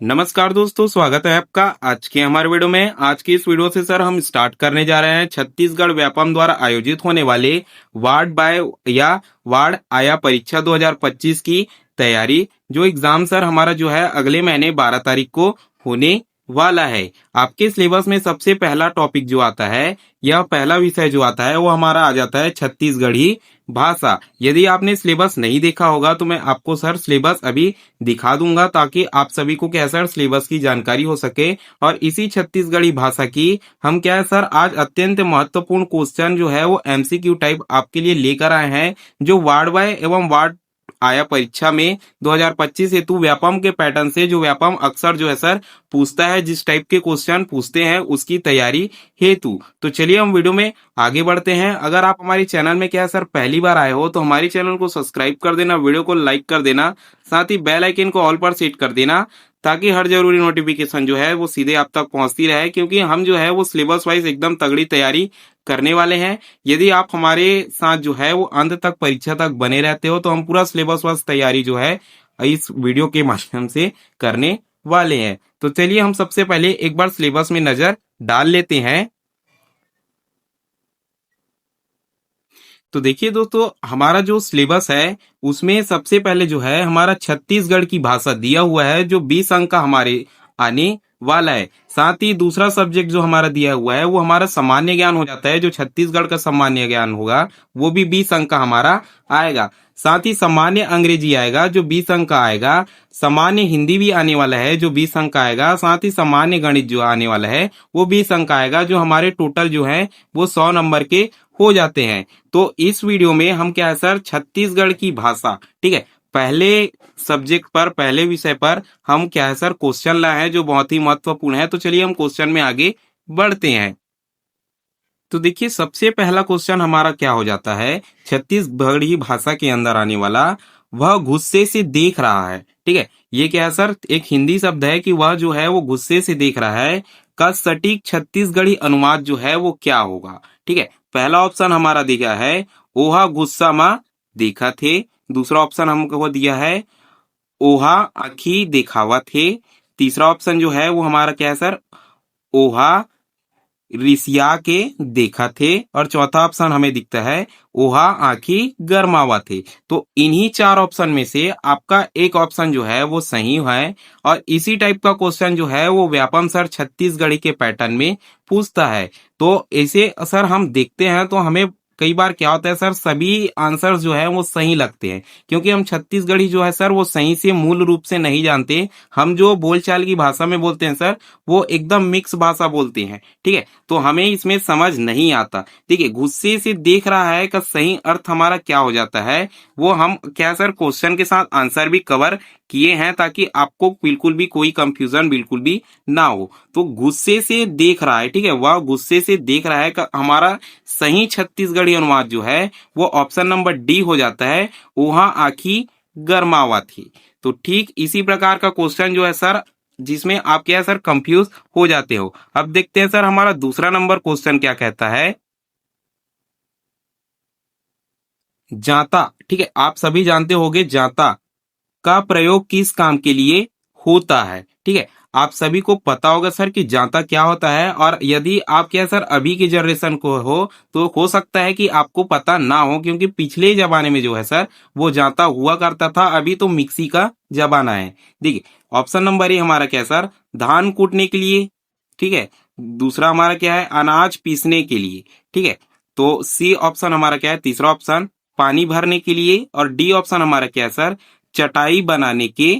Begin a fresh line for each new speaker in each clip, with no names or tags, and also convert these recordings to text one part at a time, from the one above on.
नमस्कार दोस्तों, स्वागत है आपका आज के हमारे वीडियो में। आज की इस वीडियो से सर हम स्टार्ट करने जा रहे हैं छत्तीसगढ़ व्यापम द्वारा आयोजित होने वाले वार्ड बाय या वार्ड आया परीक्षा 2025 की तैयारी। जो एग्जाम सर हमारा जो है अगले महीने 12 तारीख को होने वाला है। आपके सिलेबस में सबसे पहला टॉपिक जो आता है या पहला विषय जो आता है वो हमारा आ जाता है छत्तीसगढ़ी भाषा। यदि आपने सिलेबस नहीं देखा होगा तो मैं आपको सर सिलेबस अभी दिखा दूंगा ताकि आप सभी को क्या है सर सिलेबस की जानकारी हो सके। और इसी छत्तीसगढ़ी भाषा की हम क्या है सर आज अत्यंत महत्वपूर्ण क्वेश्चन जो है वो एमसीक्यू टाइप आपके लिए लेकर आए हैं, जो वार्ड वाई एवं वार्ड आया परीक्षा में 2025 हेतु व्यापम के पैटर्न से जो व्यापम अक्सर जो है सर पूछता है, जिस टाइप के क्वेश्चन पूछते हैं उसकी तैयारी हेतु। तो चलिए हम वीडियो में आगे बढ़ते हैं। अगर आप हमारे चैनल में क्या है सर पहली बार आए हो तो हमारे चैनल को सब्सक्राइब कर देना, वीडियो को लाइक कर देना, साथ ही बेल आइकन को ऑल पर सेट कर देना ताकि हर जरूरी नोटिफिकेशन जो है वो सीधे आप तक पहुंचती रहे, क्योंकि हम जो है वो सिलेबस वाइज एकदम तगड़ी तैयारी करने वाले हैं। यदि आप हमारे साथ जो है वो अंत तक परीक्षा तक बने रहते हो तो हम पूरा सिलेबस वाइज तैयारी जो है इस वीडियो के माध्यम से करने वाले हैं। तो चलिए हम सबसे पहले एक बार सिलेबस में नजर डाल लेते हैं। तो देखिए दोस्तों, हमारा जो सिलेबस है उसमें सबसे पहले जो है हमारा छत्तीसगढ़ की भाषा दिया हुआ है, जो 20 अंक का हमारे आने वाला है। साथ ही दूसरा सब्जेक्ट जो हमारा दिया हुआ है वो हमारा सामान्य ज्ञान हो जाता है, जो छत्तीसगढ़ का सामान्य ज्ञान होगा वो भी 20 अंक का हमारा आएगा। साथ ही सामान्य अंग्रेजी आएगा जो 20 अंक का आएगा। सामान्य हिंदी भी आने वाला है जो 20 अंक का आएगा। साथ ही सामान्य गणित जो आने वाला है वो 20 अंक का आएगा, जो हमारे टोटल जो है वो 100 नंबर के हो जाते हैं। तो इस वीडियो में हम क्या है सर छत्तीसगढ़ की भाषा, ठीक है, पहले सब्जेक्ट पर पहले विषय पर हम क्या है सर क्वेश्चन लाए हैं जो बहुत ही महत्वपूर्ण है। तो चलिए हम क्वेश्चन में आगे बढ़ते हैं। तो देखिए सबसे पहला क्वेश्चन हमारा क्या हो जाता है, छत्तीसगढ़ी भाषा के अंदर आने वाला, वह गुस्से से देख रहा है। ठीक है, ये क्या है सर एक हिंदी शब्द है कि वह जो है वो गुस्से से देख रहा है का सटीक छत्तीसगढ़ी अनुवाद जो है वो क्या होगा। ठीक है, पहला ऑप्शन हमारा दिया है ओहा गुस्सा मा देखा थे। दूसरा ऑप्शन हमको दिया है ओहा आखी दिखावा थे। तीसरा ऑप्शन जो है वो हमारा क्या है सर ओहा रिसिया के देखा थे। और चौथा ऑप्शन हमें दिखता है ओहा आखी गरमावा थे। तो इन्हीं चार ऑप्शन में से आपका एक ऑप्शन जो है वो सही है। और इसी टाइप का क्वेश्चन जो है वो व्यापम सर छत्तीसगढ़ी के पैटर्न में पूछता है। तो ऐसे सर हम देखते हैं तो हमें कई बार क्या होता है सर सभी आंसर्स जो है वो सही लगते हैं, क्योंकि हम छत्तीसगढ़ी जो है सर वो सही से मूल रूप से नहीं जानते। हम जो बोलचाल की भाषा में बोलते हैं सर वो एकदम मिक्स भाषा बोलते हैं। ठीक है, तो हमें इसमें समझ नहीं आता। देखिए गुस्से से देख रहा है का सही अर्थ हमारा क्या हो जाता है, वो हम क्या सर क्वेश्चन के साथ आंसर भी कवर किए हैं ताकि आपको बिल्कुल भी कोई कंफ्यूजन बिल्कुल भी ना हो। तो गुस्से से देख रहा है, ठीक है, वह गुस्से से देख रहा है का हमारा सही छत्तीसगढ़ी अनुवाद जो है वो ऑप्शन नंबर डी हो जाता है वहां आखी गरमावा थी। तो ठीक इसी प्रकार का क्वेश्चन जो है सर जिसमें आप क्या है सर कंफ्यूज हो जाते हो। अब देखते हैं सर हमारा दूसरा नंबर क्वेश्चन क्या कहता है। जाता, ठीक है, आप सभी जानते होंगे जाता का प्रयोग किस काम के लिए होता है। ठीक है, आप सभी को पता होगा सर कि जाता क्या होता है। और यदि आप क्या सर अभी की जनरेशन को हो तो हो सकता है कि आपको पता ना हो, क्योंकि पिछले जमाने में जो है सर वो जाता हुआ करता था, अभी तो मिक्सी का जमाना है। देखिए ऑप्शन नंबर ए हमारा क्या है सर धान कूटने के लिए। ठीक है, दूसरा हमारा क्या है अनाज पीसने के लिए। ठीक है, तो सी ऑप्शन हमारा क्या है तीसरा ऑप्शन पानी भरने के लिए। और डी ऑप्शन हमारा क्या है सर चटाई बनाने के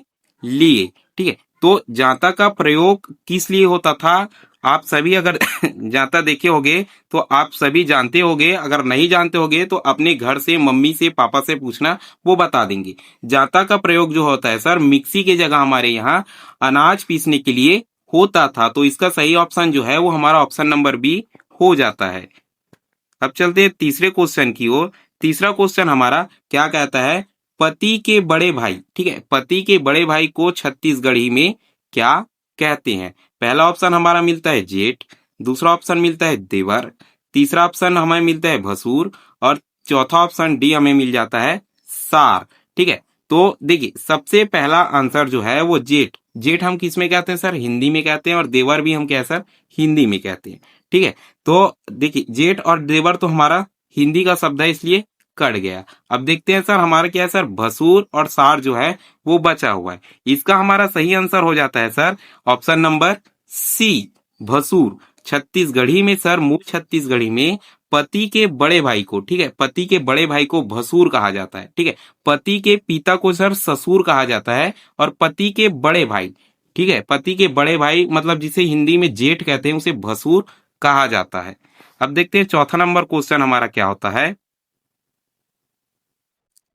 लिए। ठीक है, तो जांता का प्रयोग किस लिए होता था आप सभी अगर जांता देखे होगे तो आप सभी जानते होगे। अगर नहीं जानते होगे तो अपने घर से मम्मी से पापा से पूछना, वो बता देंगे। जांता का प्रयोग जो होता है सर मिक्सी के जगह हमारे यहाँ अनाज पीसने के लिए होता था। तो इसका सही ऑप्शन जो है वो हमारा ऑप्शन नंबर बी हो जाता है। अब चलते हैं तीसरे क्वेश्चन की ओर। तीसरा क्वेश्चन हमारा क्या कहता है पति के बड़े भाई, ठीक है, पति के बड़े भाई को छत्तीसगढ़ी में क्या कहते हैं। पहला ऑप्शन हमारा मिलता है जेठ। दूसरा ऑप्शन मिलता है देवर। तीसरा ऑप्शन हमें मिलता है भसुर। और चौथा ऑप्शन डी हमें मिल जाता है सार। ठीक है, तो देखिए सबसे पहला आंसर जो है वो जेठ। जेठ हम किस में कहते हैं सर? हिंदी में कहते हैं। और देवर भी हम क्या है सर? हिंदी में कहते हैं। ठीक है, तो देखिए जेठ और देवर तो हमारा हिंदी का शब्द है, इसलिए कट गया। अब देखते हैं सर हमारा क्या है सर? भसूर और सार जो है वो बचा हुआ है। इसका हमारा सही आंसर हो जाता है सर ऑप्शन नंबर सी, भसूर। छत्तीसगढ़ी में सर, मूल छत्तीसगढ़ी में पति के बड़े भाई को, ठीक है, पति के बड़े भाई को भसूर कहा जाता है। ठीक है, पति के पिता को सर ससुर कहा जाता है। और पति के बड़े भाई, ठीक है, पति के बड़े भाई मतलब जिसे हिंदी में जेठ कहते हैं, उसे भसूर कहा जाता है। अब देखते हैं चौथा नंबर क्वेश्चन हमारा क्या होता है।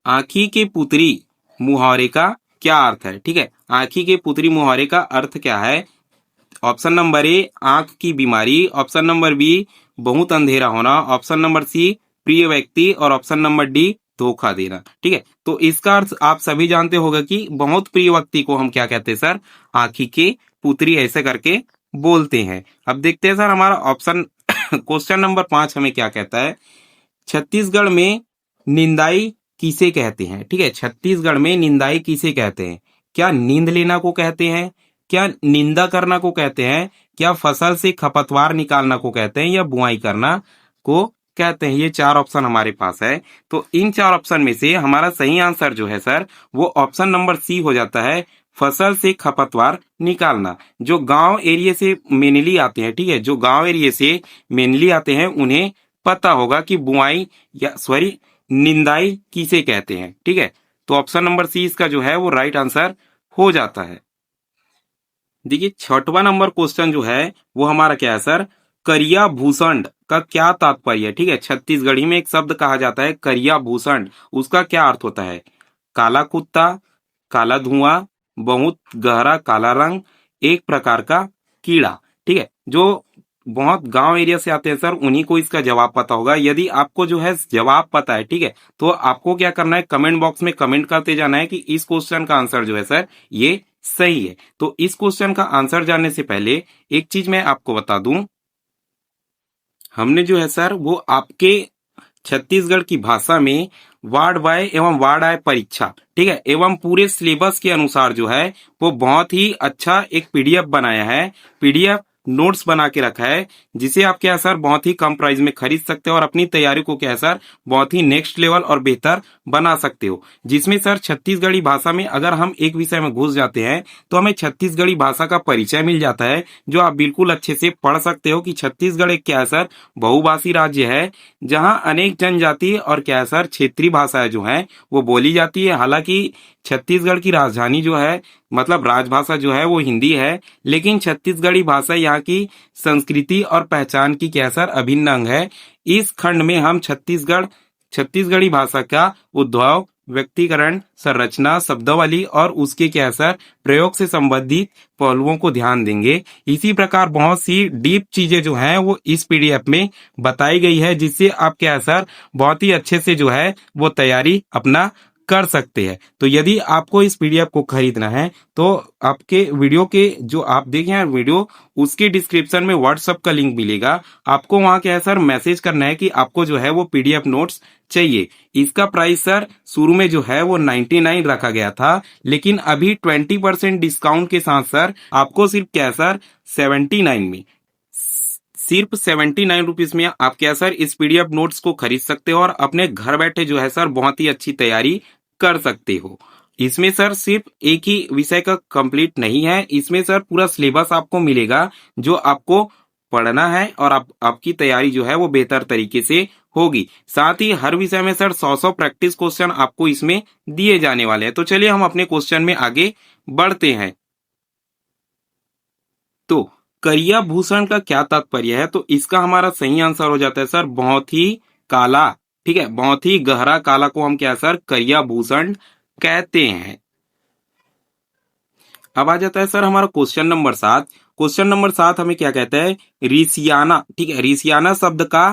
आंखी के पुतरी मुहावरे का क्या अर्थ है? ठीक है, आंखी के पुतरी मुहावरे का अर्थ क्या है? ऑप्शन नंबर ए आंख की बीमारी, ऑप्शन नंबर बी बहुत अंधेरा होना, ऑप्शन नंबर सी प्रिय व्यक्ति, और ऑप्शन नंबर डी धोखा देना। ठीक है, तो इसका अर्थ आप सभी जानते होगा कि बहुत प्रिय व्यक्ति को हम क्या कहते हैं सर? आंखी के पुतरी ऐसे करके बोलते हैं। अब देखते हैं सर हमारा ऑप्शन क्वेश्चन नंबर 5 हमें क्या कहता है। छत्तीसगढ़ में निंदाई किसे कहते हैं? ठीक है, छत्तीसगढ़ में निंदाई किसे कहते हैं? क्या नींद लेना को कहते हैं? क्या निंदा करना को कहते हैं? क्या फसल से खपतवार निकालना को कहते हैं? या बुआई करना को कहते हैं? ये चार ऑप्शन हमारे पास है। तो इन चार ऑप्शन में से हमारा सही आंसर जो है सर वो ऑप्शन नंबर सी हो जाता है, फसल से खपतवार निकालना। जो गांव एरिया से मेनली आते हैं, ठीक है, जो गांव एरिया से मेनली आते हैं उन्हें पता होगा कि बुआई या सॉरी निंदाई किसे कहते हैं। ठीक है, तो ऑप्शन नंबर सी इसका जो है वो राइट आंसर हो जाता है। देखिए छठवां नंबर क्वेश्चन जो है वो हमारा क्या है सर? करिया भूषण का क्या तात्पर्य है? ठीक है, छत्तीसगढ़ी में एक शब्द कहा जाता है करिया भूषण, उसका क्या अर्थ होता है? काला कुत्ता, काला धुआं, बहुत गहरा काला रंग, एक प्रकार का कीड़ा। ठीक है, जो बहुत गांव एरिया से आते हैं सर उन्हीं को इसका जवाब पता होगा। यदि आपको जो है जवाब पता है, ठीक है, तो आपको क्या करना है? कमेंट बॉक्स में कमेंट करते जाना है कि इस क्वेश्चन का आंसर जो है सर ये सही है। तो इस क्वेश्चन का आंसर जानने से पहले एक चीज मैं आपको बता दूं, हमने जो है सर वो आपके छत्तीसगढ़ की भाषा में वार्ड वाय एवं वार्ड आय परीक्षा, ठीक है, एवं पूरे सिलेबस के अनुसार जो है वो बहुत ही अच्छा एक पीडीएफ बनाया है, पीडीएफ नोट्स बना के रखा है, जिसे आप क्या है सर बहुत ही कम प्राइस में खरीद सकते हो और अपनी तैयारी को क्या है सर बहुत ही नेक्स्ट लेवल और बेहतर बना सकते हो। जिसमें सर छत्तीसगढ़ी भाषा में अगर हम एक विषय में घुस जाते हैं तो हमें छत्तीसगढ़ी भाषा का परिचय मिल जाता है, जो आप बिल्कुल अच्छे से पढ़ सकते हो कि छत्तीसगढ़ एक क्या है सर बहुभाषी राज्य है, जहां अनेक जनजाति और क्या है सर क्षेत्रीय भाषाएं जो है वो बोली जाती है। हालांकि छत्तीसगढ़ की राजधानी जो है मतलब राजभाषा जो है वो हिंदी है, लेकिन छत्तीसगढ़ी भाषा यहाँ की संस्कृति और पहचान की क्या सर अभिन्न अंग है। इस खंड में हम छत्तीसगढ़ी भाषा का उद्भव, व्यक्तिकरण, संरचना, शब्दावली और उसके क्या सर प्रयोग से संबंधित पहलुओं को ध्यान देंगे। इसी प्रकार बहुत सी डीप चीजें जो हैं वो इस पीडीएफ में बताई गई है, जिससे आप क्या सर बहुत ही अच्छे से जो है वो तैयारी अपना कर सकते हैं। तो यदि आपको इस पीडीएफ को खरीदना है तो आपके वीडियो के जो आप देखे हैं वीडियो उसके डिस्क्रिप्शन में व्हाट्सएप का लिंक मिलेगा। आपको वहां क्या है सर मैसेज करना है कि आपको जो है वो पीडीएफ नोट्स चाहिए। इसका प्राइस सर शुरू में जो है वो 99 रखा गया था, लेकिन अभी 20% डिस्काउंट के साथ सर आपको सिर्फ क्या सर 79 में, सिर्फ 79 रुपीज में आप क्या सर इस पीडीएफ नोट्स को खरीद सकते हो और अपने घर बैठे जो है सर बहुत ही अच्छी तैयारी कर सकते हो। इसमें सर सिर्फ एक ही विषय का कंप्लीट नहीं है, इसमें सर पूरा सिलेबस आपको मिलेगा जो आपको पढ़ना है और आपकी तैयारी जो है वो बेहतर तरीके से होगी। साथ ही हर विषय में सर 100 प्रैक्टिस क्वेश्चन आपको इसमें दिए जाने वाले हैं। तो चलिए हम अपने क्वेश्चन में आगे बढ़ते हैं। तो करिया भूषण का क्या तात्पर्य है? तो इसका हमारा सही आंसर हो जाता है सर बहुत ही काला। ठीक है, बहुत ही गहरा काला को हम क्या सर करिया भूषण कहते हैं। अब आ जाता है सर हमारा क्वेश्चन नंबर 7। क्वेश्चन नंबर 7 हमें क्या कहता है? रिसियाना। ठीक है, रिसियाना शब्द का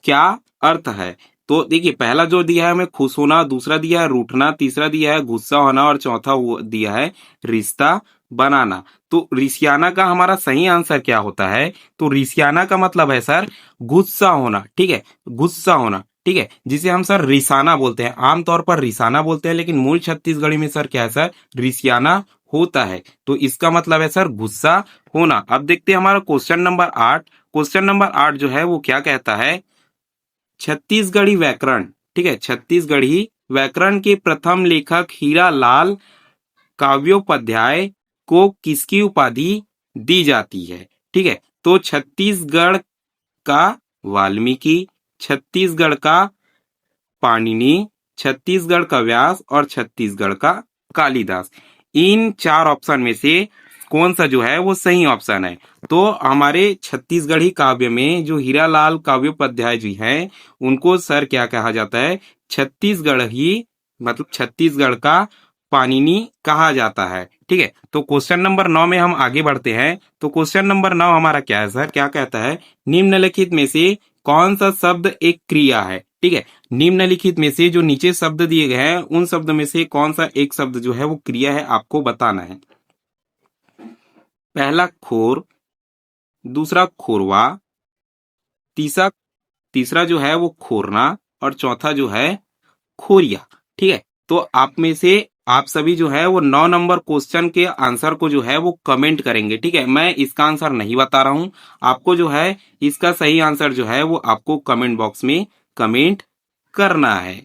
क्या अर्थ है? तो देखिए पहला जो दिया है हमें खुश होना, दूसरा दिया है रूठना, तीसरा दिया है गुस्सा होना और चौथा दिया है रिश्ता बनाना। तो रिसियाना का हमारा सही आंसर क्या होता है? तो रिसियाना का मतलब है सर गुस्सा होना। ठीक है, गुस्सा होना। ठीक है, जिसे हम सर रिसाना बोलते हैं। आमतौर पर रिसाना बोलते हैं, लेकिन मूल छत्तीसगढ़ी में सर क्या है सर, रिसियाना होता है। तो इसका मतलब है सर गुस्सा होना। अब देखते हैं हमारा क्वेश्चन नंबर 8। क्वेश्चन नंबर 8 जो है वो क्या कहता है, छत्तीसगढ़ी व्याकरण, ठीक है, छत्तीसगढ़ी व्याकरण के प्रथम लेखक हीरालाल काव्योपाध्याय को किसकी उपाधि दी जाती है। ठीक है, तो छत्तीसगढ़ का वाल्मीकि, छत्तीसगढ़ का पाणिनि, छत्तीसगढ़ का व्यास और छत्तीसगढ़ का कालिदास। इन चार ऑप्शन में से कौन सा जो है वो सही ऑप्शन है। तो हमारे छत्तीसगढ़ी काव्य में जो हीरालाल काव्योपाध्याय जी हैं, उनको सर क्या कहा जाता है, छत्तीसगढ़ ही, मतलब छत्तीसगढ़ का पाणिनि कहा जाता है। ठीक है, तो क्वेश्चन नंबर 9 में हम आगे बढ़ते हैं। तो क्वेश्चन नंबर 9 हमारा क्या है सर, क्या कहता है, निम्नलिखित में से कौन सा शब्द एक क्रिया है। ठीक है, निम्नलिखित में से जो नीचे शब्द दिए गए हैं, उन शब्द में से कौन सा एक शब्द जो है वो क्रिया है, आपको बताना है। पहला खोर, दूसरा खोरवा, तीसरा तीसरा जो है वो खोरना, और चौथा जो है खोरिया। ठीक है, तो आप में से आप सभी जो है वो 9 नंबर क्वेश्चन के आंसर को जो है वो कमेंट करेंगे। ठीक है, मैं इसका आंसर नहीं बता रहा हूं, आपको जो है इसका सही आंसर जो है वो आपको कमेंट बॉक्स में कमेंट करना है।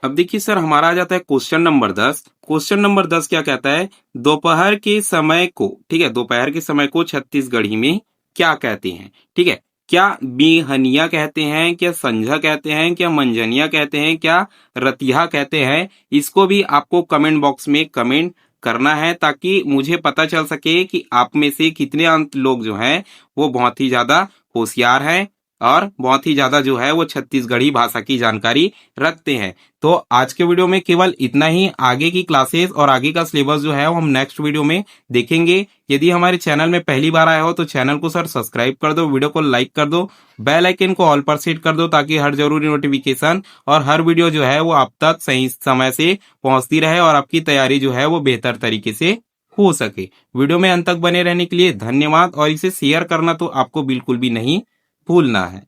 अब देखिए सर, हमारा आ जाता है क्वेश्चन नंबर 10। क्वेश्चन नंबर 10 क्या कहता है, दोपहर के समय को, ठीक है, दोपहर के समय को छत्तीसगढ़ी में क्या कहते हैं। ठीक है, क्या बिहनिया कहते हैं, क्या संझा कहते हैं, क्या मंजनिया कहते हैं, क्या रतिया कहते हैं। इसको भी आपको कमेंट बॉक्स में कमेंट करना है, ताकि मुझे पता चल सके कि आप में से कितने अंत लोग जो हैं वो बहुत ही ज्यादा होशियार हैं और बहुत ही ज्यादा जो है वो छत्तीसगढ़ी भाषा की जानकारी रखते हैं। तो आज के वीडियो में केवल इतना ही। आगे की क्लासेस और आगे का सिलेबस जो है वो हम नेक्स्ट वीडियो में देखेंगे। यदि हमारे चैनल में पहली बार आए हो तो चैनल को सर सब्सक्राइब कर दो, वीडियो को लाइक कर दो, बेल आइकन को ऑल पर सेट कर दो, ताकि हर जरूरी नोटिफिकेशन और हर वीडियो जो है वो आप तक सही समय से पहुंचती रहे और आपकी तैयारी जो है वो बेहतर तरीके से हो सके। वीडियो में अंत तक बने रहने के लिए धन्यवाद, और इसे शेयर करना तो आपको बिल्कुल भी नहीं भूलना है।